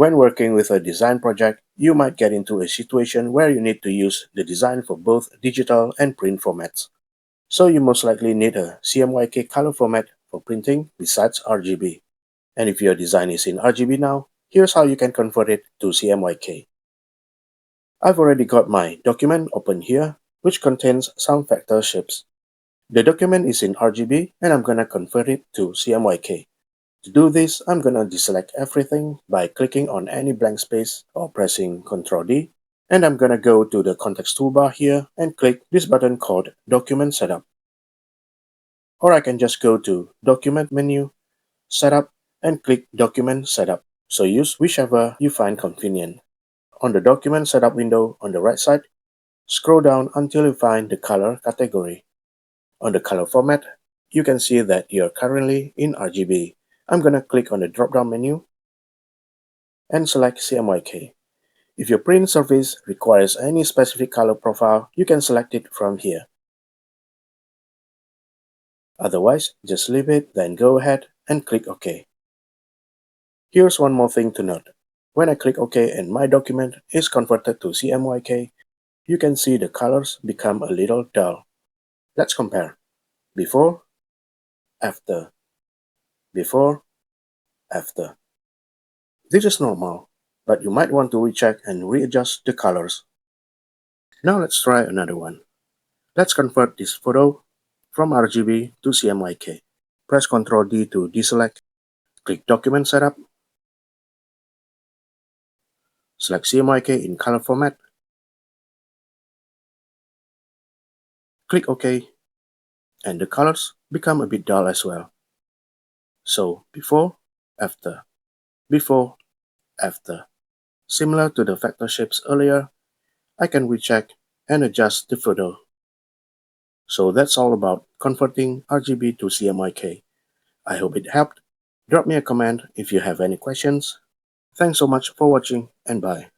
When working with a design project, you might get into a situation where you need to use the design for both digital and print formats. So you most likely need a CMYK color format for printing besides RGB. And if your design is in RGB now, here's how you can convert it to CMYK. I've already got my document open here, which contains some vector shapes. The document is in RGB and I'm gonna convert it to CMYK. To do this, I'm gonna deselect everything by clicking on any blank space or pressing Ctrl D, and I'm gonna go to the context toolbar here and click this button called Document Setup. Or I can just go to Document menu, Setup, and click Document Setup. So use whichever you find convenient. On the Document Setup window on the right side, scroll down until you find the color category. On the color format, you can see that you're currently in RGB. I'm gonna click on the drop-down menu and select CMYK. If your print surface requires any specific color profile, you can select it from here. Otherwise, just leave it, then go ahead and click OK. Here's one more thing to note. When I click OK and my document is converted to CMYK, you can see the colors become a little dull. Let's compare. Before, after, before, after. This is normal, but you might want to recheck and readjust the colors. Now let's try another one. Let's convert this photo from RGB to CMYK. Press Ctrl D to deselect. Click Document Setup. Select CMYK in color format. Click OK. And the colors become a bit dull as well. So before, after, before, after. Similar to the vector shapes earlier, I can recheck and adjust the photo. So that's all about converting RGB to CMYK. I hope it helped. Drop me a comment if you have any questions. Thanks so much for watching and bye.